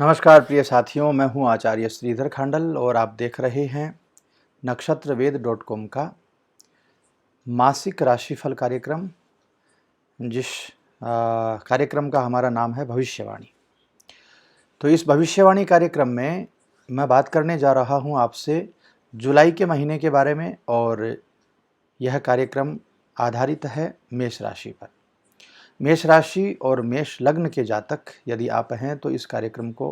नमस्कार प्रिय साथियों, मैं हूं आचार्य श्रीधर खांडल और आप देख रहे हैं नक्षत्रवेद.com का मासिक राशिफल कार्यक्रम। जिस कार्यक्रम का हमारा नाम है भविष्यवाणी। तो इस भविष्यवाणी कार्यक्रम में मैं बात करने जा रहा हूं आपसे जुलाई के महीने के बारे में और यह कार्यक्रम आधारित है मेष राशि पर। मेष राशि और मेष लग्न के जातक यदि आप हैं तो इस कार्यक्रम को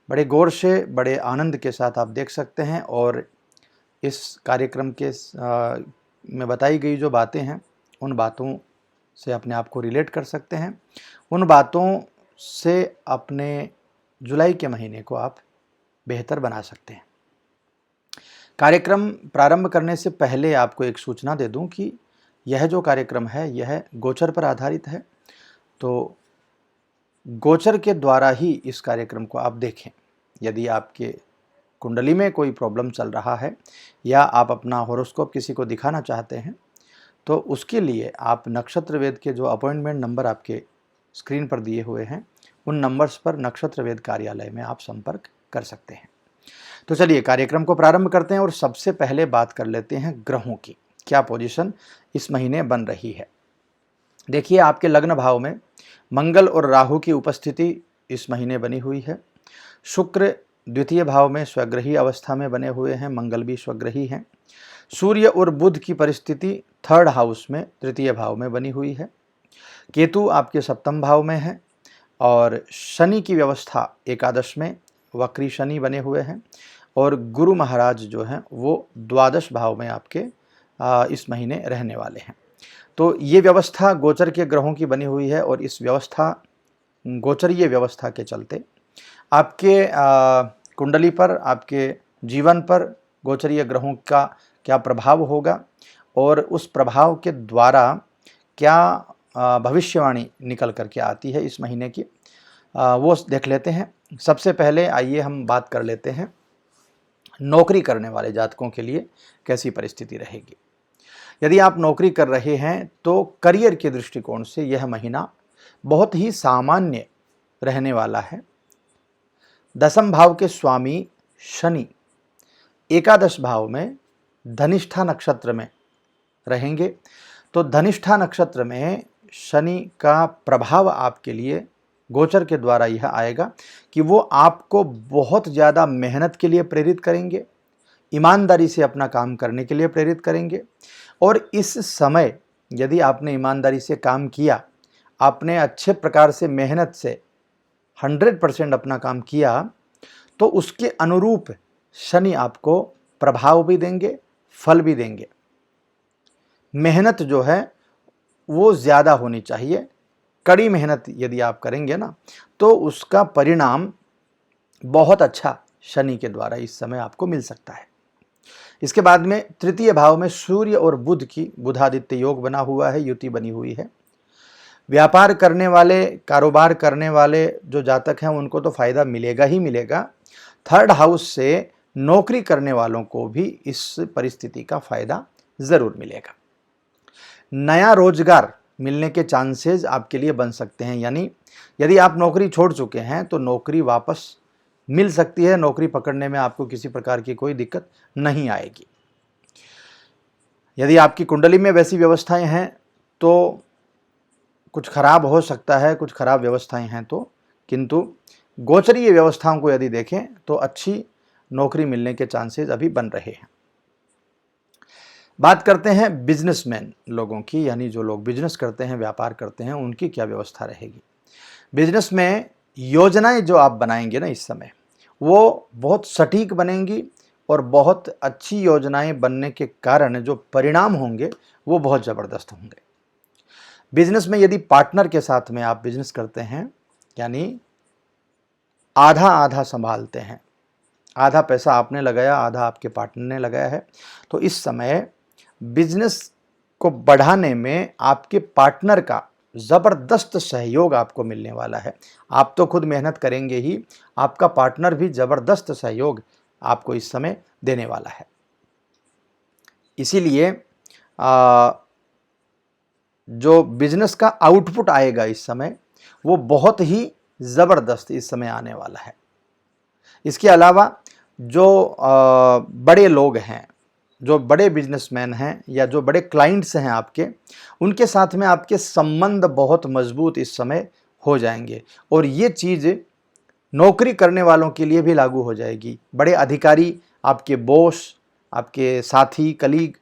बड़े गौर से, बड़े आनंद के साथ आप देख सकते हैं और इस कार्यक्रम के में बताई गई जो बातें हैं उन बातों से अपने आप को रिलेट कर सकते हैं। उन बातों से अपने जुलाई के महीने को आप बेहतर बना सकते हैं। कार्यक्रम प्रारंभ करने से पहले आपको एक सूचना दे दूं कि यह जो कार्यक्रम है यह गोचर पर आधारित है। तो गोचर के द्वारा ही इस कार्यक्रम को आप देखें। यदि आपके कुंडली में कोई प्रॉब्लम चल रहा है या आप अपना हॉरोस्कोप किसी को दिखाना चाहते हैं तो उसके लिए आप नक्षत्र वेद के जो अपॉइंटमेंट नंबर आपके स्क्रीन पर दिए हुए हैं उन नंबर्स पर नक्षत्र वेद कार्यालय में आप संपर्क कर सकते हैं। तो चलिए कार्यक्रम को प्रारंभ करते हैं और सबसे पहले बात कर लेते हैं ग्रहों की क्या पोजीशन इस महीने बन रही है। देखिए, आपके लग्न भाव में मंगल और राहु की उपस्थिति इस महीने बनी हुई है। शुक्र द्वितीय भाव में स्वग्रही अवस्था में बने हुए हैं, मंगल भी स्वग्रही हैं। सूर्य और बुध की परिस्थिति थर्ड हाउस में तृतीय भाव में बनी हुई है। केतु आपके सप्तम भाव में है और शनि की व्यवस्था एकादश में वक्री शनि बने हुए हैं और गुरु महाराज जो हैं वो द्वादश भाव में आपके इस महीने रहने वाले हैं। तो ये व्यवस्था गोचर के ग्रहों की बनी हुई है और इस व्यवस्था, गोचरीय व्यवस्था के चलते आपके कुंडली पर, आपके जीवन पर गोचरीय ग्रहों का क्या प्रभाव होगा और उस प्रभाव के द्वारा क्या भविष्यवाणी निकल करके आती है इस महीने की, वो देख लेते हैं। सबसे पहले आइए हम बात कर लेते हैं नौकरी करने वाले जातकों के लिए कैसी परिस्थिति रहेगी। यदि आप नौकरी कर रहे हैं तो करियर के दृष्टिकोण से यह महीना बहुत ही सामान्य रहने वाला है। दसम भाव के स्वामी शनि एकादश भाव में धनिष्ठा नक्षत्र में रहेंगे। तो धनिष्ठा नक्षत्र में शनि का प्रभाव आपके लिए गोचर के द्वारा यह आएगा कि वो आपको बहुत ज़्यादा मेहनत के लिए प्रेरित करेंगे, ईमानदारी से अपना काम करने के लिए प्रेरित करेंगे। और इस समय यदि आपने ईमानदारी से काम किया, आपने अच्छे प्रकार से मेहनत से 100% अपना काम किया तो उसके अनुरूप शनि आपको प्रभाव भी देंगे, फल भी देंगे। मेहनत जो है वो ज़्यादा होनी चाहिए। कड़ी मेहनत यदि आप करेंगे ना तो उसका परिणाम बहुत अच्छा शनि के द्वारा इस समय आपको मिल सकता है। इसके बाद में तृतीय भाव में सूर्य और बुध की बुधादित्य योग बना हुआ है, युति बनी हुई है। व्यापार करने वाले, कारोबार करने वाले जो जातक हैं उनको तो फायदा मिलेगा ही मिलेगा। थर्ड हाउस से नौकरी करने वालों को भी इस परिस्थिति का फायदा जरूर मिलेगा। नया रोजगार मिलने के चांसेस आपके लिए बन सकते हैं, यानी यदि आप नौकरी छोड़ चुके हैं तो नौकरी वापस मिल सकती है। नौकरी पकड़ने में आपको किसी प्रकार की कोई दिक्कत नहीं आएगी। यदि आपकी कुंडली में वैसी व्यवस्थाएं हैं तो कुछ खराब हो सकता है, कुछ खराब व्यवस्थाएं हैं तो, किंतु गोचरीय व्यवस्थाओं को यदि देखें तो अच्छी नौकरी मिलने के चांसेस अभी बन रहे हैं। बात करते हैं बिजनेसमैन लोगों की, यानी जो लोग बिजनेस करते हैं, व्यापार करते हैं, उनकी क्या व्यवस्था रहेगी। बिजनेस में योजनाएं जो आप बनाएंगे ना इस समय वो बहुत सटीक बनेंगी और बहुत अच्छी योजनाएं बनने के कारण जो परिणाम होंगे वो बहुत ज़बरदस्त होंगे। बिजनेस में यदि पार्टनर के साथ में आप बिजनेस करते हैं, यानी आधा आधा संभालते हैं, आधा पैसा आपने लगाया, आधा आपके पार्टनर ने लगाया है, तो इस समय बिजनेस को बढ़ाने में आपके पार्टनर का ज़बरदस्त सहयोग आपको मिलने वाला है। आप तो खुद मेहनत करेंगे ही, आपका पार्टनर भी ज़बरदस्त सहयोग आपको इस समय देने वाला है। इसीलिए जो बिजनेस का आउटपुट आएगा इस समय वो बहुत ही ज़बरदस्त इस समय आने वाला है। इसके अलावा जो बड़े लोग हैं, जो बड़े बिजनेसमैन हैं या जो बड़े क्लाइंट्स हैं आपके, उनके साथ में आपके संबंध बहुत मजबूत इस समय हो जाएंगे। और ये चीज़ नौकरी करने वालों के लिए भी लागू हो जाएगी। बड़े अधिकारी, आपके बॉस, आपके साथी, कलीग,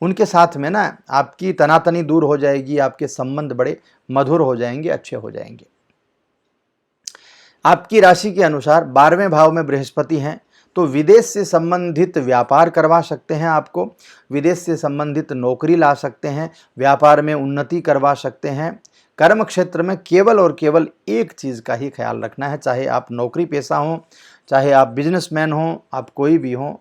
उनके साथ में ना आपकी तनातनी दूर हो जाएगी, आपके संबंध बड़े मधुर हो जाएंगे, अच्छे हो जाएंगे। आपकी राशि के अनुसार 12वें भाव में बृहस्पति हैं, तो विदेश से संबंधित व्यापार करवा सकते हैं, आपको विदेश से संबंधित नौकरी ला सकते हैं, व्यापार में उन्नति करवा सकते हैं। कर्म क्षेत्र में केवल और केवल एक चीज़ का ही ख्याल रखना है, चाहे आप नौकरी पेशा हों, चाहे आप बिजनेसमैन हों, आप कोई भी हों,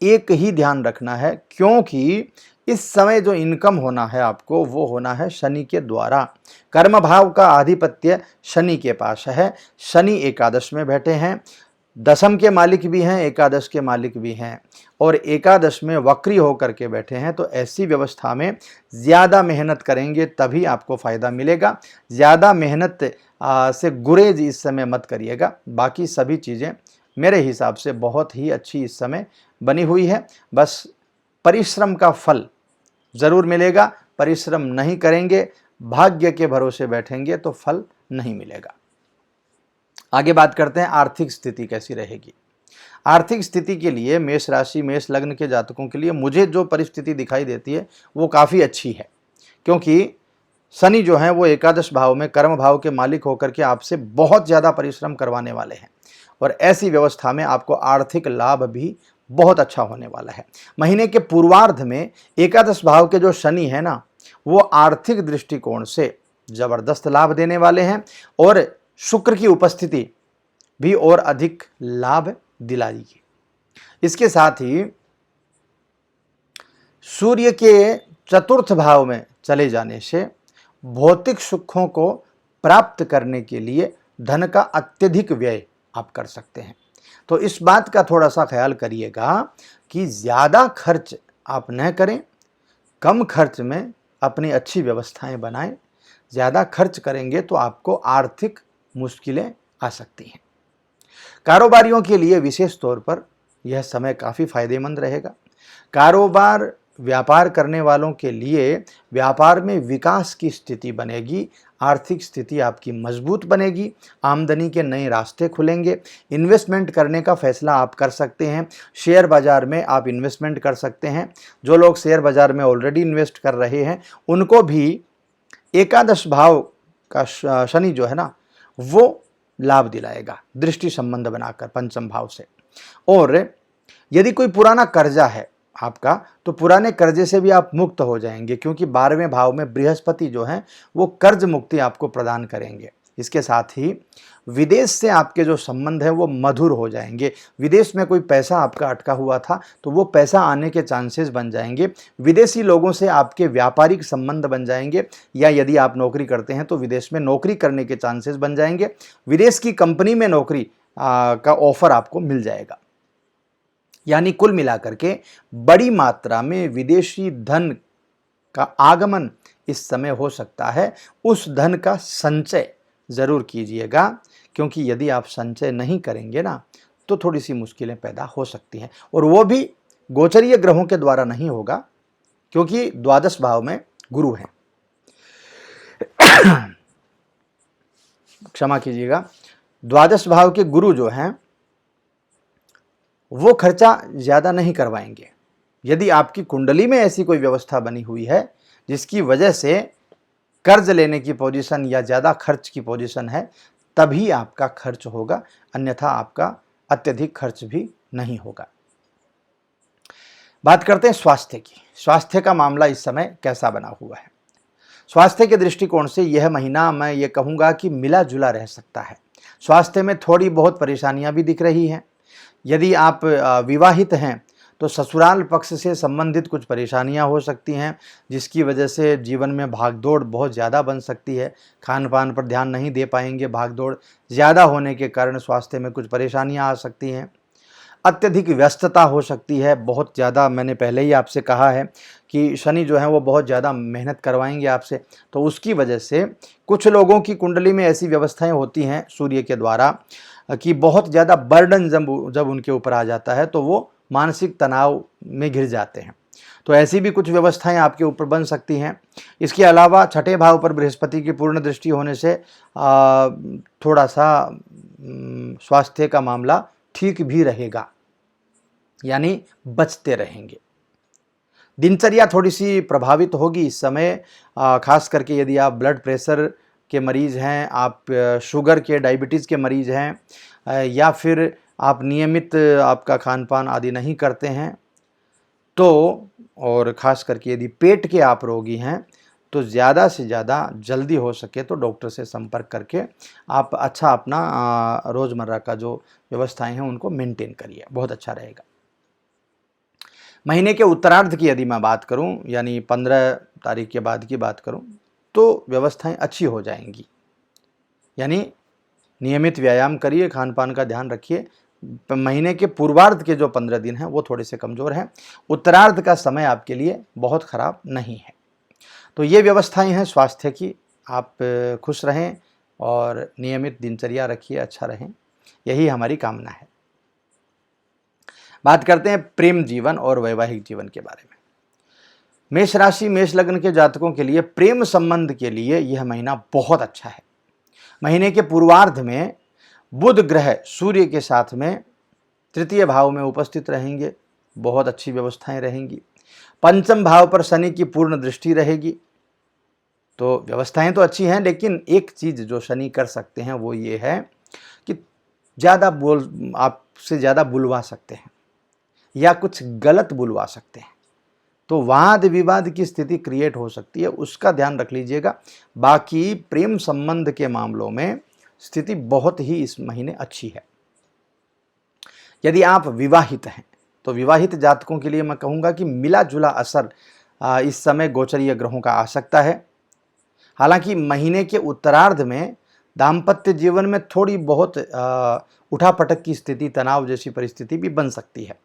एक ही ध्यान रखना है, क्योंकि इस समय जो इनकम होना है आपको वो होना है शनि के द्वारा। कर्म भाव का आधिपत्य शनि के पास है। शनि एकादश में बैठे हैं, दशम के मालिक भी हैं, एकादश के मालिक भी हैं, और एकादश में वक्री होकर के बैठे हैं। तो ऐसी व्यवस्था में ज़्यादा मेहनत करेंगे तभी आपको फ़ायदा मिलेगा। ज़्यादा मेहनत से गुरेज इस समय मत करिएगा। बाकी सभी चीज़ें मेरे हिसाब से बहुत ही अच्छी इस समय बनी हुई है। बस परिश्रम का फल ज़रूर मिलेगा। परिश्रम नहीं करेंगे, भाग्य के भरोसे बैठेंगे तो फल नहीं मिलेगा। आगे बात करते हैं आर्थिक स्थिति कैसी रहेगी। आर्थिक स्थिति के लिए मेष राशि, मेष लग्न के जातकों के लिए मुझे जो परिस्थिति दिखाई देती है वो काफ़ी अच्छी है, क्योंकि शनि जो है वो एकादश भाव में कर्म भाव के मालिक होकर के आपसे बहुत ज़्यादा परिश्रम करवाने वाले हैं, और ऐसी व्यवस्था में आपको आर्थिक लाभ भी बहुत अच्छा होने वाला है। महीने के पूर्वार्ध में एकादश भाव के जो शनि है ना, वो आर्थिक दृष्टिकोण से जबरदस्त लाभ देने वाले हैं, और शुक्र की उपस्थिति भी और अधिक लाभ दिलाएगी। इसके साथ ही सूर्य के चतुर्थ भाव में चले जाने से भौतिक सुखों को प्राप्त करने के लिए धन का अत्यधिक व्यय आप कर सकते हैं। तो इस बात का थोड़ा सा ख्याल करिएगा कि ज़्यादा खर्च आप न करें, कम खर्च में अपनी अच्छी व्यवस्थाएं बनाएं। ज़्यादा खर्च करेंगे तो आपको आर्थिक मुश्किलें आ सकती हैं। कारोबारियों के लिए विशेष तौर पर यह समय काफ़ी फायदेमंद रहेगा। कारोबार व्यापार करने वालों के लिए व्यापार में विकास की स्थिति बनेगी, आर्थिक स्थिति आपकी मजबूत बनेगी, आमदनी के नए रास्ते खुलेंगे। इन्वेस्टमेंट करने का फैसला आप कर सकते हैं, शेयर बाज़ार में आप इन्वेस्टमेंट कर सकते हैं। जो लोग शेयर बाज़ार में ऑलरेडी इन्वेस्ट कर रहे हैं उनको भी एकादश भाव का शनि जो है ना वो लाभ दिलाएगा, दृष्टि संबंध बनाकर पंचम भाव से। और यदि कोई पुराना कर्जा है आपका, तो पुराने कर्जे से भी आप मुक्त हो जाएंगे, क्योंकि 12वें भाव में बृहस्पति जो हैं वो कर्ज मुक्ति आपको प्रदान करेंगे। इसके साथ ही विदेश से आपके जो संबंध है वो मधुर हो जाएंगे। विदेश में कोई पैसा आपका अटका हुआ था तो वो पैसा आने के चांसेस बन जाएंगे। विदेशी लोगों से आपके व्यापारिक संबंध बन जाएंगे, या यदि आप नौकरी करते हैं तो विदेश में नौकरी करने के चांसेस बन जाएंगे। विदेश की कंपनी में नौकरी का ऑफर आपको मिल जाएगा। यानी कुल मिलाकर के बड़ी मात्रा में विदेशी धन का आगमन इस समय हो सकता है। उस धन का संचय ज़रूर कीजिएगा, क्योंकि यदि आप संचय नहीं करेंगे ना तो थोड़ी सी मुश्किलें पैदा हो सकती हैं, और वो भी गोचरीय ग्रहों के द्वारा नहीं होगा, क्योंकि द्वादश भाव में गुरु हैं। क्षमा कीजिएगा, द्वादश भाव के गुरु जो हैं वो खर्चा ज़्यादा नहीं करवाएंगे। यदि आपकी कुंडली में ऐसी कोई व्यवस्था बनी हुई है जिसकी वजह से कर्ज लेने की पोजीशन या ज़्यादा खर्च की पोजीशन है, तभी आपका खर्च होगा, अन्यथा आपका अत्यधिक खर्च भी नहीं होगा। बात करते हैं स्वास्थ्य की। स्वास्थ्य का मामला इस समय कैसा बना हुआ है। स्वास्थ्य के दृष्टिकोण से यह महीना मैं ये कहूँगा कि मिला जुला रह सकता है। स्वास्थ्य में थोड़ी बहुत परेशानियाँ भी दिख रही हैं। यदि आप विवाहित हैं तो ससुराल पक्ष से संबंधित कुछ परेशानियां हो सकती हैं, जिसकी वजह से जीवन में भागदौड़ बहुत ज़्यादा बन सकती है। खान पान पर ध्यान नहीं दे पाएंगे, भागदौड़ ज़्यादा होने के कारण स्वास्थ्य में कुछ परेशानियां आ सकती हैं। अत्यधिक व्यस्तता हो सकती है, बहुत ज़्यादा, मैंने पहले ही आपसे कहा है कि शनि जो है वो बहुत ज़्यादा मेहनत करवाएंगे आपसे। तो उसकी वजह से कुछ लोगों की कुंडली में ऐसी व्यवस्थाएं होती हैं सूर्य के द्वारा कि बहुत ज़्यादा बर्डन जब उनके ऊपर आ जाता है तो वो मानसिक तनाव में घिर जाते हैं। तो ऐसी भी कुछ व्यवस्थाएं आपके ऊपर बन सकती हैं। इसके अलावा छठे भाव पर बृहस्पति की पूर्ण दृष्टि होने से थोड़ा सा स्वास्थ्य का मामला ठीक भी रहेगा, यानी बचते रहेंगे। दिनचर्या थोड़ी सी प्रभावित होगी इस समय, खास करके यदि आप ब्लड प्रेशर के मरीज़ हैं, आप शुगर के, डायबिटीज़ के मरीज़ हैं, या फिर आप नियमित आपका खान पान आदि नहीं करते हैं तो, और ख़ास करके यदि पेट के आप रोगी हैं तो ज़्यादा से ज़्यादा जल्दी हो सके तो डॉक्टर से संपर्क करके आप अच्छा अपना रोज़मर्रा का जो व्यवस्थाएं हैं उनको मेंटेन करिए, बहुत अच्छा रहेगा। महीने के उत्तरार्ध की यदि मैं बात करूं, यानी 15 तारीख के बाद की बात करूं, तो व्यवस्थाएं अच्छी हो जाएंगी। यानी नियमित व्यायाम करिए, खान पान का ध्यान रखिए। महीने के पूर्वार्ध के जो 15 दिन हैं वो थोड़े से कमज़ोर हैं। उत्तरार्ध का समय आपके लिए बहुत ख़राब नहीं है। तो ये व्यवस्थाएं हैं स्वास्थ्य की। आप खुश रहें और नियमित दिनचर्या रखिए, अच्छा रहें, यही हमारी कामना है। बात करते हैं प्रेम जीवन और वैवाहिक जीवन के बारे में। मेष राशि, मेष लग्न के जातकों के लिए प्रेम संबंध के लिए यह महीना बहुत अच्छा है। महीने के पूर्वार्ध में बुध ग्रह सूर्य के साथ में तृतीय भाव में उपस्थित रहेंगे, बहुत अच्छी व्यवस्थाएं रहेंगी। पंचम भाव पर शनि की पूर्ण दृष्टि रहेगी। तो व्यवस्थाएं तो अच्छी हैं, लेकिन एक चीज जो शनि कर सकते हैं वो ये है कि आपसे ज़्यादा बुलवा सकते हैं या कुछ गलत बुलवा सकते हैं, तो वाद विवाद की स्थिति क्रिएट हो सकती है, उसका ध्यान रख लीजिएगा। बाकी प्रेम संबंध के मामलों में स्थिति बहुत ही इस महीने अच्छी है। यदि आप विवाहित हैं तो विवाहित जातकों के लिए मैं कहूँगा कि मिला जुला असर इस समय गोचरीय ग्रहों का आ सकता है। हालांकि महीने के उत्तरार्ध में दाम्पत्य जीवन में थोड़ी बहुत उठापटक की स्थिति, तनाव जैसी परिस्थिति भी बन सकती है।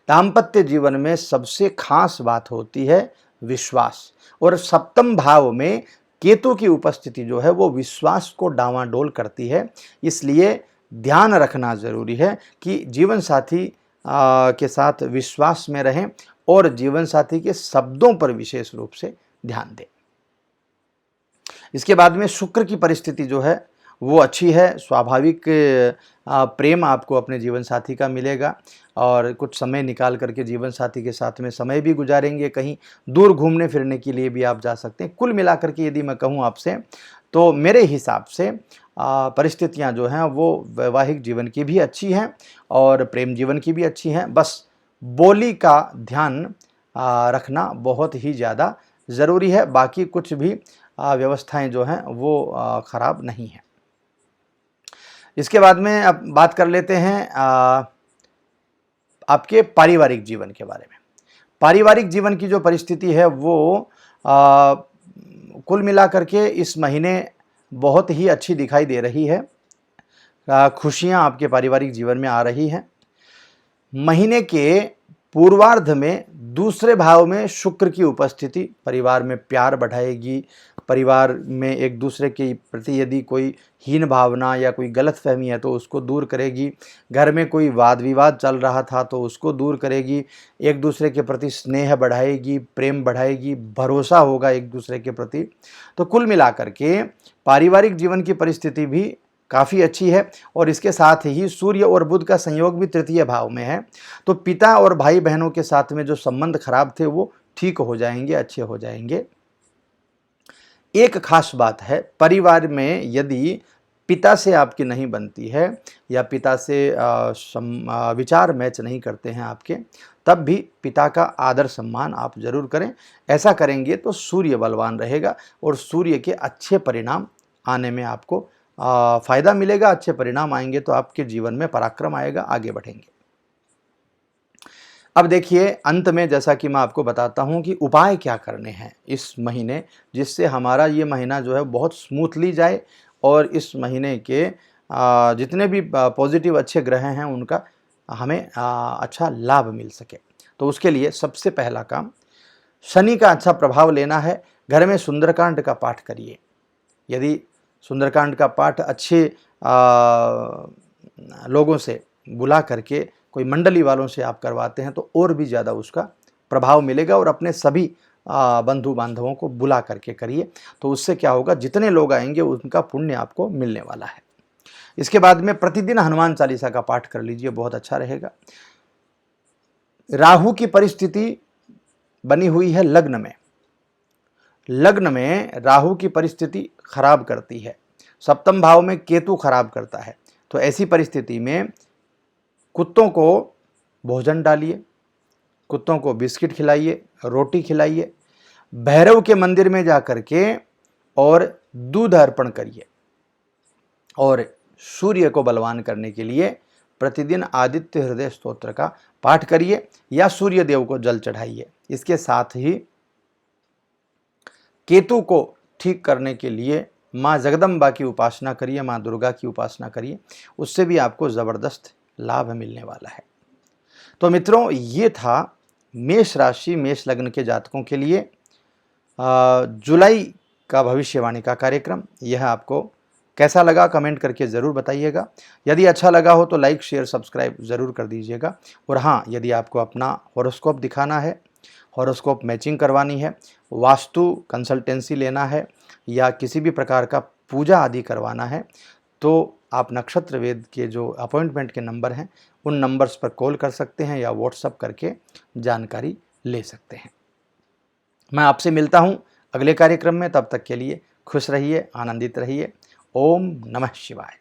दाम्पत्य जीवन में सबसे खास बात होती है विश्वास, और सप्तम भाव में केतु की उपस्थिति जो है वो विश्वास को डावाडोल करती है। इसलिए ध्यान रखना जरूरी है कि जीवन साथी के साथ विश्वास में रहें और जीवन साथी के शब्दों पर विशेष रूप से ध्यान दें। इसके बाद में शुक्र की परिस्थिति जो है वो अच्छी है। स्वाभाविक प्रेम आपको अपने जीवन साथी का मिलेगा और कुछ समय निकाल करके जीवन साथी के साथ में समय भी गुजारेंगे। कहीं दूर घूमने फिरने के लिए भी आप जा सकते हैं। कुल मिलाकर के यदि मैं कहूँ आपसे तो मेरे हिसाब से परिस्थितियाँ जो हैं वो वैवाहिक जीवन की भी अच्छी हैं और प्रेम जीवन की भी अच्छी हैं। बस बोली का ध्यान रखना बहुत ही ज़्यादा ज़रूरी है। बाकी कुछ भी व्यवस्थाएं जो हैं वो ख़राब नहीं हैं। इसके बाद में अब बात कर लेते हैं आपके पारिवारिक जीवन के बारे में। पारिवारिक जीवन की जो परिस्थिति है वो कुल मिलाकर के इस महीने बहुत ही अच्छी दिखाई दे रही है। खुशियां आपके पारिवारिक जीवन में आ रही हैं। महीने के पूर्वार्ध में दूसरे भाव में शुक्र की उपस्थिति परिवार में प्यार बढ़ाएगी। परिवार में एक दूसरे के प्रति यदि कोई हीन भावना या कोई गलतफहमी है तो उसको दूर करेगी। घर में कोई वाद विवाद चल रहा था तो उसको दूर करेगी। एक दूसरे के प्रति स्नेह बढ़ाएगी, प्रेम बढ़ाएगी, भरोसा होगा एक दूसरे के प्रति। तो कुल मिलाकर के पारिवारिक जीवन की परिस्थिति भी काफ़ी अच्छी है। और इसके साथ ही सूर्य और बुध का संयोग भी तृतीय भाव में है, तो पिता और भाई बहनों के साथ में जो संबंध खराब थे वो ठीक हो जाएंगे, अच्छे हो जाएंगे। एक खास बात है, परिवार में यदि पिता से आपकी नहीं बनती है या पिता से विचार मैच नहीं करते हैं आपके, तब भी पिता का आदर सम्मान आप जरूर करें। ऐसा करेंगे तो सूर्य बलवान रहेगा और सूर्य के अच्छे परिणाम आने में आपको फ़ायदा मिलेगा। अच्छे परिणाम आएंगे तो आपके जीवन में पराक्रम आएगा, आगे बढ़ेंगे। अब देखिए अंत में जैसा कि मैं आपको बताता हूं कि उपाय क्या करने हैं इस महीने, जिससे हमारा ये महीना जो है बहुत स्मूथली जाए और इस महीने के जितने भी पॉजिटिव अच्छे ग्रह हैं उनका हमें अच्छा लाभ मिल सके। तो उसके लिए सबसे पहला काम, शनि का अच्छा प्रभाव लेना है। घर में सुंदरकांड का पाठ करिए। यदि सुंदरकांड का पाठ अच्छे लोगों से बुला करके, कोई मंडली वालों से आप करवाते हैं तो और भी ज़्यादा उसका प्रभाव मिलेगा। और अपने सभी बंधु बांधवों को बुला करके करिए, तो उससे क्या होगा, जितने लोग आएंगे उनका पुण्य आपको मिलने वाला है। इसके बाद में प्रतिदिन हनुमान चालीसा का पाठ कर लीजिए, बहुत अच्छा रहेगा। राहु की परिस्थिति बनी हुई है लग्न में। लग्न में राहु की परिस्थिति खराब करती है, सप्तम भाव में केतु खराब करता है। तो ऐसी परिस्थिति में कुत्तों को भोजन डालिए, कुत्तों को बिस्किट खिलाइए, रोटी खिलाइए, भैरव के मंदिर में जाकर के और दूध अर्पण करिए। और सूर्य को बलवान करने के लिए प्रतिदिन आदित्य हृदय स्तोत्र का पाठ करिए या सूर्य देव को जल चढ़ाइए। इसके साथ ही केतु को ठीक करने के लिए माँ जगदम्बा की उपासना करिए, माँ दुर्गा की उपासना करिए, उससे भी आपको ज़बरदस्त लाभ मिलने वाला है। तो मित्रों, ये था मेष राशि मेष लग्न के जातकों के लिए जुलाई का भविष्यवाणी का कार्यक्रम। यह आपको कैसा लगा कमेंट करके ज़रूर बताइएगा। यदि अच्छा लगा हो तो लाइक शेयर सब्सक्राइब ज़रूर कर दीजिएगा। और हाँ, यदि आपको अपना हॉरोस्कोप दिखाना है, हॉरोस्कोप मैचिंग करवानी है, वास्तु कंसल्टेंसी लेना है या किसी भी प्रकार का पूजा आदि करवाना है, तो आप नक्षत्र वेद के जो अपॉइंटमेंट के नंबर हैं उन नंबर्स पर कॉल कर सकते हैं या व्हाट्सएप करके जानकारी ले सकते हैं। मैं आपसे मिलता हूं अगले कार्यक्रम में। तब तक के लिए खुश रहिए, आनंदित रहिए। ओम नमः शिवाय।